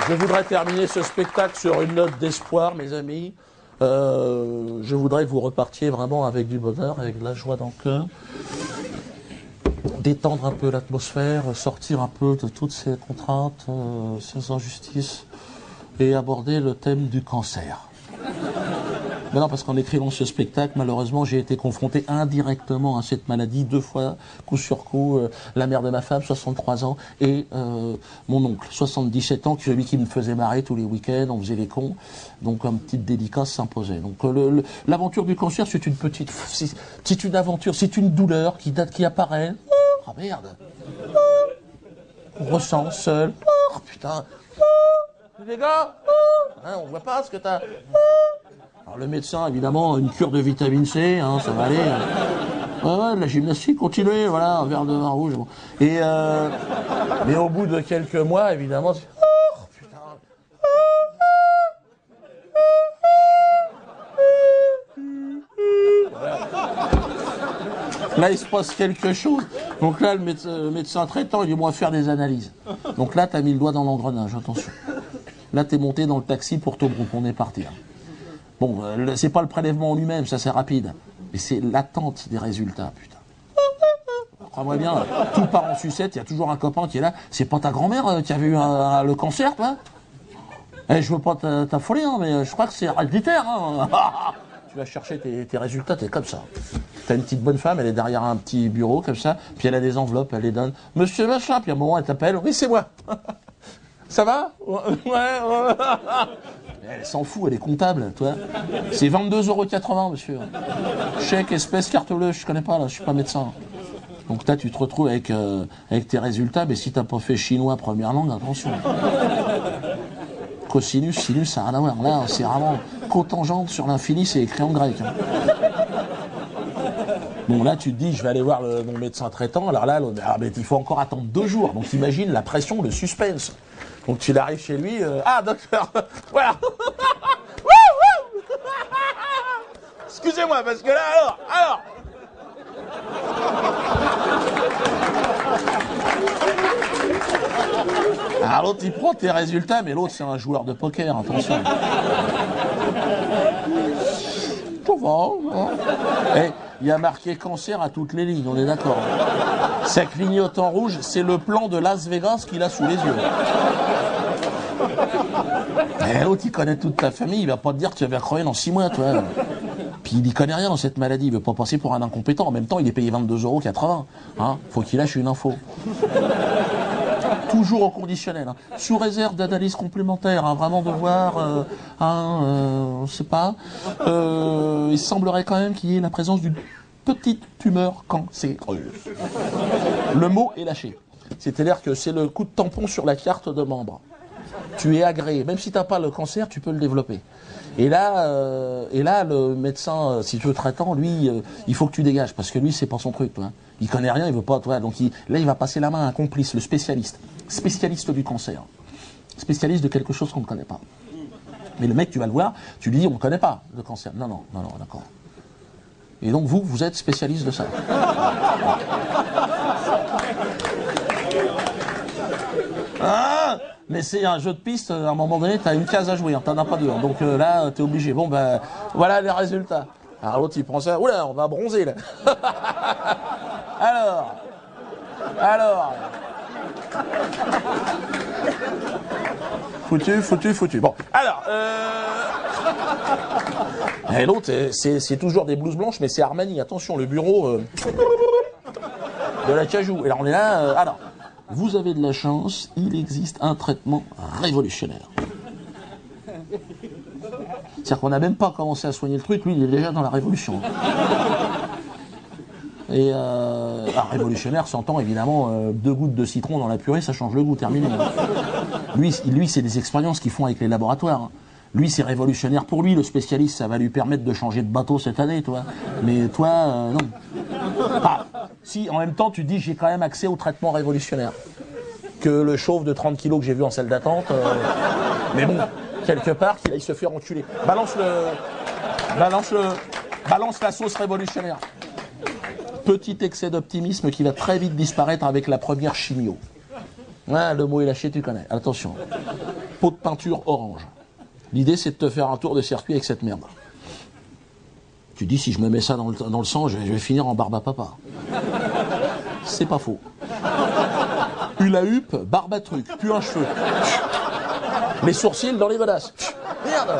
Je voudrais terminer ce spectacle sur une note d'espoir, mes amis. Je voudrais que vous repartiez vraiment avec du bonheur, avec de la joie dans le cœur. Détendre un peu l'atmosphère, sortir un peu de toutes ces contraintes, ces injustices, et aborder le thème du cancer. Mais non, parce qu'en écrivant ce spectacle, malheureusement, j'ai été confronté indirectement à cette maladie, 2 fois, coup sur coup. La mère de ma femme, 63 ans, et mon oncle, 77 ans, celui qui me faisait marrer tous les week-ends, on faisait les cons. Donc, une petite dédicace s'imposait. Donc, l'aventure du cancer, c'est une petite... C'est une aventure, c'est une douleur qui apparaît. Oh, merde. On ressent seul. Oh, putain. Les gars, hein, on voit pas ce que t'as... Alors le médecin, évidemment, une cure de vitamine C, hein, ça va aller. Ouais, de la gymnastique, continuez, voilà, un verre de vin rouge. Bon. Et mais au bout de quelques mois, évidemment, oh, putain. Voilà. Là, il se passe quelque chose. Donc là, le médecin traitant, il dit, on va faire des analyses. Donc là, t'as mis le doigt dans l'engrenage, attention. Là, t'es monté dans le taxi pour Tobruk, on est parti. Hein. Bon, c'est pas le prélèvement en lui-même, ça c'est rapide. Mais c'est l'attente des résultats, putain. Crois-moi bien, tout part en sucette, il y a toujours un copain qui est là. C'est pas ta grand-mère qui avait eu le cancer, toi? Je veux pas t'affoler, hein, mais je crois que c'est héréditaire. Hein. Tu vas chercher tes résultats, t'es comme ça. T'as une petite bonne femme, elle est derrière un petit bureau, comme ça, puis elle a des enveloppes, elle les donne. Monsieur machin, puis à un moment, elle t'appelle. Oui, c'est moi. Ça va? Ouais. Elle s'en fout, elle est comptable, toi. C'est 22,80 €, monsieur. Chèque, espèce, carte bleue, je connais pas, là, je suis pas médecin. Donc là, tu te retrouves avec tes résultats, mais si t'as pas fait chinois première langue, attention. Cosinus, sinus, ça n'a rien à voir. Là, c'est vraiment cotangente sur l'infini, c'est écrit en grec. Hein. Bon, là, tu te dis, je vais aller voir mon médecin traitant. Alors là, mais il faut encore attendre 2 jours. Donc, imagine la pression, le suspense. Donc, tu arrives chez lui. Ah, docteur, voilà. Excusez-moi, parce que là, alors. Alors, l'autre, il prend tes résultats, mais l'autre, c'est un joueur de poker, attention. Ça va, hein. Il y a marqué cancer à toutes les lignes, on est d'accord. Ça clignote en rouge, c'est le plan de Las Vegas qu'il a sous les yeux. Et l'autre, il connaît toute ta famille, il va pas te dire que tu vas crever dans 6 mois, toi. Puis il y connaît rien dans cette maladie, il veut pas passer pour un incompétent. En même temps, il est payé 22,80 €. Hein, faut qu'il lâche une info. Toujours au conditionnel, hein. Sous réserve d'analyse complémentaire, hein, vraiment de voir, on sait pas. Il semblerait quand même qu'il y ait la présence d'une petite tumeur cancéreuse. Le mot est lâché. C'est-à-dire que c'est le coup de tampon sur la carte de membre. Tu es agréé, même si tu n'as pas le cancer, tu peux le développer. Et là, le médecin, si tu veux traitant, lui, il faut que tu dégages, parce que lui, c'est pas son truc, toi. Hein. Il connaît rien, il veut pas, toi. Donc là, il va passer la main à un complice, le spécialiste du cancer, spécialiste de quelque chose qu'on ne connaît pas. Mais le mec, tu vas le voir, tu lui dis, on ne connaît pas le cancer. Non, d'accord. Et donc vous êtes spécialiste de ça. Ah, mais c'est un jeu de piste, à un moment donné, tu as une case à jouer, hein, t'en as pas deux. Hein, donc là, tu es obligé. Bon, ben, voilà les résultats. Alors l'autre, il prend ça. Oula, on va bronzer, là. Alors. Foutu. Bon, alors. Et l'autre, c'est toujours des blouses blanches, mais c'est Armani. Attention, le bureau de la Cajou. Et là, on est là. Alors. Vous avez de la chance, il existe un traitement révolutionnaire. C'est-à-dire qu'on n'a même pas commencé à soigner le truc, lui il est déjà dans la révolution. Et révolutionnaire s'entend évidemment 2 gouttes de citron dans la purée, ça change le goût, terminé. Lui c'est des expériences qu'ils font avec les laboratoires. Lui, c'est révolutionnaire pour lui, le spécialiste, ça va lui permettre de changer de bateau cette année, toi. Mais toi, non. Ah, si, en même temps, tu te dis, j'ai quand même accès au traitement révolutionnaire. Que le chauve de 30 kilos que j'ai vu en salle d'attente, mais bon, quelque part, qu'il aille se faire enculer. Balance la sauce révolutionnaire. Petit excès d'optimisme qui va très vite disparaître avec la première chimio. Ah, le mot est lâché, tu connais. Attention. pot de peinture orange. L'idée, c'est de te faire un tour de circuit avec cette merde. Tu dis, si je me mets ça dans le sang, je vais finir en barbe à papa. C'est pas faux. Hula huppe, barbe à truc, plus un cheveu. Les sourcils dans les godasses. Merde.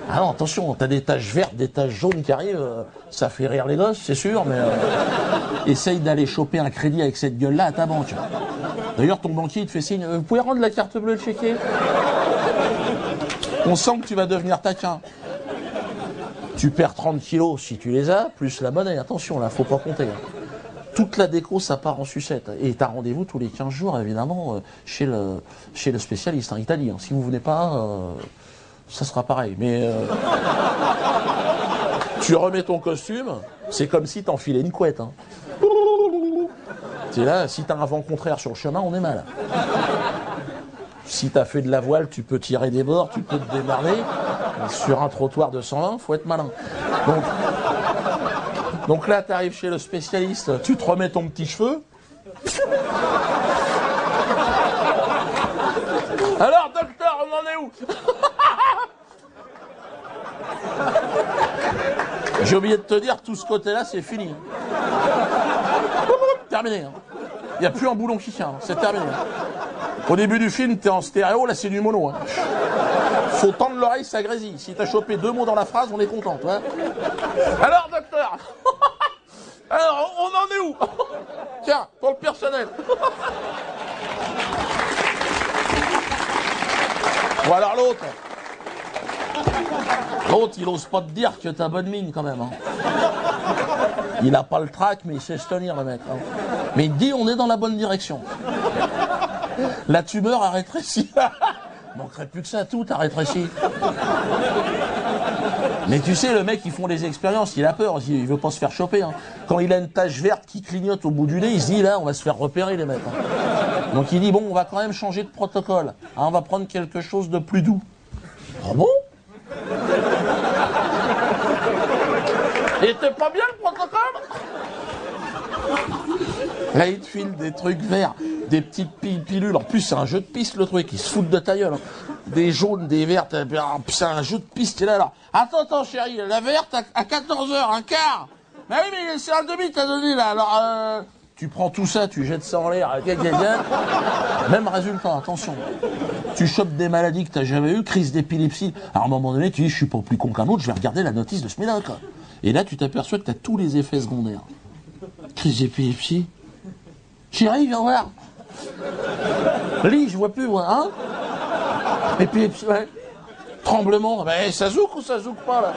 Ah non, attention, t'as des taches vertes, des taches jaunes qui arrivent, ça fait rire les gosses, c'est sûr, mais essaye d'aller choper un crédit avec cette gueule-là à ta banque. D'ailleurs, ton banquier, il te fait signe, vous pouvez rendre la carte bleue, le chéquier? On sent que tu vas devenir taquin. Tu perds 30 kilos si tu les as, plus la monnaie, attention, là, faut pas compter. Toute la déco, ça part en sucette. Et t'as rendez-vous tous les 15 jours, évidemment, chez le spécialiste, hein, il t'a dit, hein. Si vous venez pas... ça sera pareil, mais tu remets ton costume, c'est comme si t'enfilais une couette. Hein. C'est là, si t'as un vent contraire sur le chemin, on est mal. Si t'as fait de la voile, tu peux tirer des bords, tu peux te démarrer. Sur un trottoir de 120, faut être malin. Donc là, t'arrives chez le spécialiste, tu te remets ton petit cheveu. Alors, docteur, on en est où? J'ai oublié de te dire, tout ce côté-là, c'est fini. Terminé. Il n'y a plus un boulon qui tient, c'est terminé. Au début du film, t'es en stéréo, là c'est du mono. Hein. Faut tendre l'oreille, ça grésille. Si t'as chopé 2 mots dans la phrase, on est content. Toi. Alors, docteur, alors, on en est où? Tiens, pour le personnel. Ou alors l'autre. L'autre, il ose pas te dire que t'as bonne mine quand même. Hein. Il a pas le trac, mais il sait se tenir, le mec. Hein. Mais il te dit, on est dans la bonne direction. La tumeur a rétréci. Manquerait plus que ça, tout a rétréci. Mais tu sais, le mec, ils font des expériences, il a peur, il veut pas se faire choper. Hein. Quand il a une tache verte qui clignote au bout du nez, il se dit, là, on va se faire repérer, les mecs. Hein. Donc il dit, bon, on va quand même changer de protocole. Hein, on va prendre quelque chose de plus doux. Ah bon? Et t'es pas bien le protocole? Là, il te file des trucs verts, des petites pilules. En plus, c'est un jeu de piste, le truc. Ils se foutent de ta gueule. Hein. Des jaunes, des vertes. C'est un jeu de piste. Là, alors. Attends, chérie. La verte à 14h, un quart. Mais oui, mais c'est un demi, t'as donné, là. Alors, tu prends tout ça, tu jettes ça en l'air. Même résultat, attention. Tu chopes des maladies que t'as jamais eues, crise d'épilepsie. Alors, à un moment donné, tu dis, je suis pas plus con qu'un autre, je vais regarder la notice de ce médoc. Et là, tu t'aperçois que t'as tous les effets secondaires. Crise d'épilepsie. Chérie, viens voir. Lis, je vois plus, moi, hein. Épilepsie, ouais. Tremblement, ben, ça zouk ou ça zouk pas, là.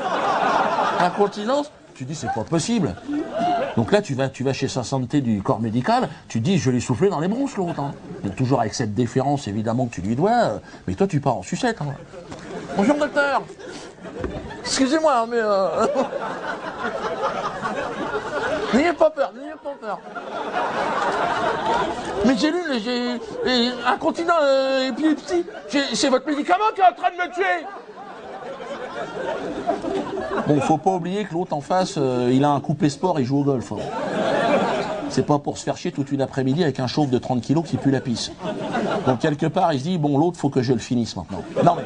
Incontinence, tu dis, c'est pas possible. Donc là, tu vas chez sa santé du corps médical, tu dis, je vais lui souffler dans les bronches, l'autre. Hein. Donc toujours avec cette déférence, évidemment, que tu lui dois, mais toi, tu pars en sucette. Hein. Bonjour, docteur. Excusez-moi, mais... N'ayez pas peur, n'ayez pas peur. Mais j'ai lu, j'ai incontinent, épilepsie. C'est votre médicament qui est en train de me tuer. Bon, faut pas oublier que l'autre en face, il a un coupé sport et joue au golf. Hein. C'est pas pour se faire chier toute une après-midi avec un chauve de 30 kilos qui pue la pisse. Donc quelque part, il se dit, bon, l'autre, faut que je le finisse maintenant. Non mais,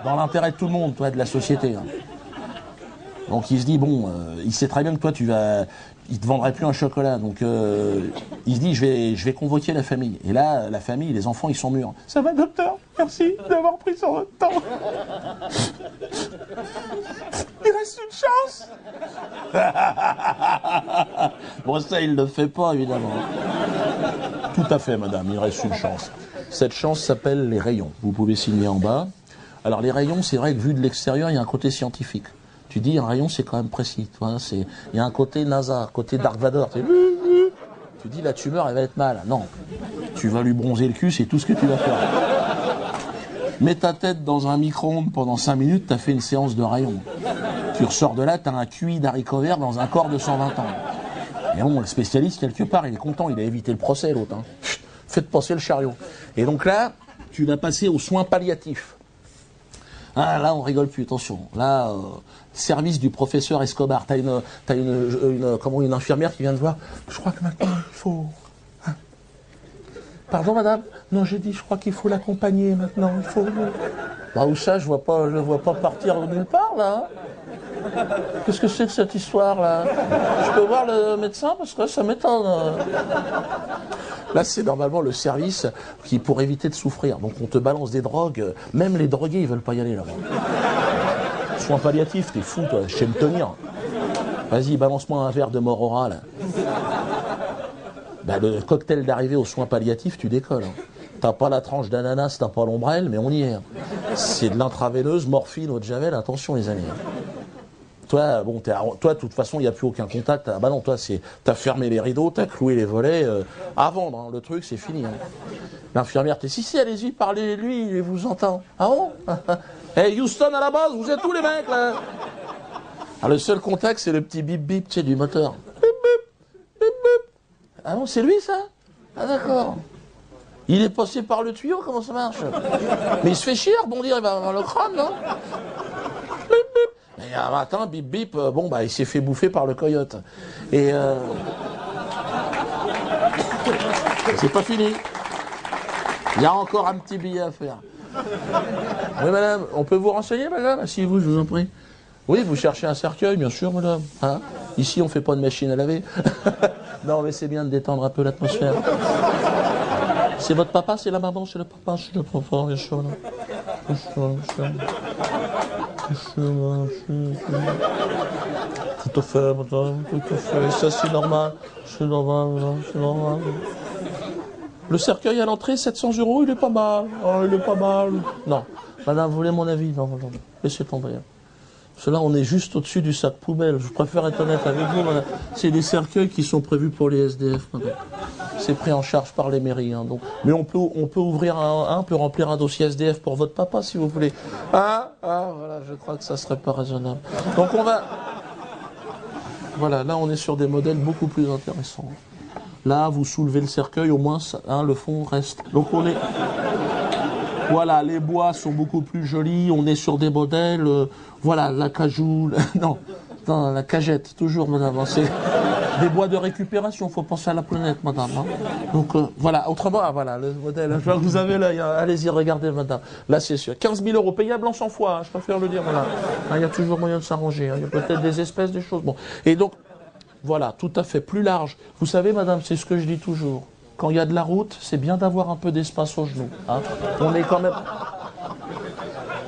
dans l'intérêt de tout le monde, toi, de la société. Hein. Donc il se dit, bon, il sait très bien que toi, il te vendrait plus un chocolat. Donc il se dit, je vais convoquer la famille. Et là, la famille, les enfants, ils sont mûrs. Ça va, docteur? Merci d'avoir pris sur votre temps. Il reste une chance. Bon, ça, il ne le fait pas, évidemment. Tout à fait, madame, il reste une chance. Cette chance s'appelle les rayons. Vous pouvez signer en bas. Alors, les rayons, c'est vrai que vu de l'extérieur, il y a un côté scientifique. Tu dis, un rayon, c'est quand même précis. Il y a un côté NASA, côté Dark Vador. Tu dis, la tumeur, elle va être mal. Non. Tu vas lui bronzer le cul, c'est tout ce que tu vas faire. Mets ta tête dans un micro-ondes pendant 5 minutes, t'as fait une séance de rayons. Tu ressors de là, t'as un QI d'haricots verts dans un corps de 120 ans. Et bon, le spécialiste, quelque part, il est content, il a évité le procès, l'autre. Hein. Faites passer le chariot. Et donc là, tu vas passer aux soins palliatifs. Ah, là, on rigole plus, attention. Là, service du professeur Escobar. T'as une infirmière qui vient te voir. Je crois que maintenant, il faut... Hein. Pardon, madame? Non, j'ai dit, je crois qu'il faut l'accompagner maintenant. Il faut... Bah, où ça, je vois pas partir nulle part, là. Qu'est-ce que c'est que cette histoire-là? Je peux voir le médecin parce que ça m'étonne. Là, c'est normalement le service qui pour éviter de souffrir. Donc, on te balance des drogues. Même les drogués, ils veulent pas y aller là-bas. Soins palliatifs, t'es fou, toi. Je sais me tenir. Vas-y, balance-moi un verre de Morora, là. Ben, le cocktail d'arrivée aux soins palliatifs, tu décolles. Hein. T'as pas la tranche d'ananas, t'as pas l'ombrelle, mais on y est. Hein. C'est de l'intraveineuse, morphine, eau de javel, attention les amis. Toi, bon, toi, de toute façon, il n'y a plus aucun contact. Ah bah non, toi, t'as fermé les rideaux, t'as cloué les volets. À vendre, hein. Le truc, c'est fini. Hein. L'infirmière, si, allez-y, parlez-lui, il vous entend. Ah bon? Hey, Houston, à la base, vous êtes tous les mecs, là. Ah, le seul contact, c'est le petit bip-bip, tu sais, du moteur. Ah non, c'est lui, ça? Ah d'accord. Il est passé par le tuyau, comment ça marche? Mais il se fait chier, rebondir, il va avoir le crâne, non? Bip, bip. Et un matin, bip bip, bon bah il s'est fait bouffer par le coyote. Et c'est pas fini. Il y a encore un petit billet à faire. Oui madame, on peut vous renseigner madame? Si vous, je vous en prie. Oui, vous cherchez un cercueil, bien sûr madame. Hein? Ici on fait pas de machine à laver. Non mais c'est bien de détendre un peu l'atmosphère. C'est votre papa, c'est la maman, c'est le papa, c'est le papa, bien sûr. Tout à fait, madame, tout à fait. Ça, c'est normal. C'est normal, madame, c'est normal. Le cercueil à l'entrée, 700 €, il est pas mal. Oh, il est pas mal. Non. Madame, vous voulez mon avis? Non, madame. Laissez tomber. Cela, on est juste au-dessus du sac poubelle. Je préfère être honnête avec vous, madame. C'est des cercueils qui sont prévus pour les SDF, madame. C'est pris en charge par les mairies. Hein, donc. Mais on peut ouvrir on peut remplir un dossier SDF pour votre papa, si vous voulez. Ah, voilà, je crois que ça serait pas raisonnable. Donc on va... Voilà, là, on est sur des modèles beaucoup plus intéressants. Là, vous soulevez le cercueil, au moins, hein, le fond reste. Donc on est... Voilà, les bois sont beaucoup plus jolis, on est sur des modèles, voilà, l'acajou, non, la cagette, toujours, madame, hein, c'est des bois de récupération, il faut penser à la planète, madame. Hein. Donc, voilà, autrement, voilà, le modèle, je vois que vous avez l'œil, hein, allez-y, regardez, madame, là, c'est sûr, 15 000 € payables en 100 fois, hein, je préfère le dire, voilà. Il y a toujours moyen de s'arranger, hein, il y a peut-être des espèces, des choses, bon. Et donc, voilà, tout à fait, plus large. Vous savez, madame, c'est ce que je dis toujours. Quand il y a de la route, c'est bien d'avoir un peu d'espace aux genoux. Hein. On est quand même...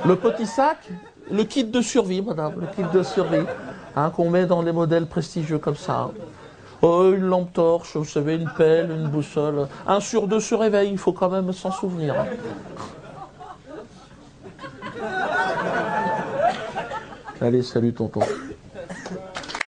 Le petit sac, le kit de survie, madame, le kit de survie, hein, qu'on met dans les modèles prestigieux comme ça. Hein. Oh, une lampe torche, vous savez, une pelle, une boussole. 1 sur 2 se réveille, il faut quand même s'en souvenir. Hein. Allez, salut tonton.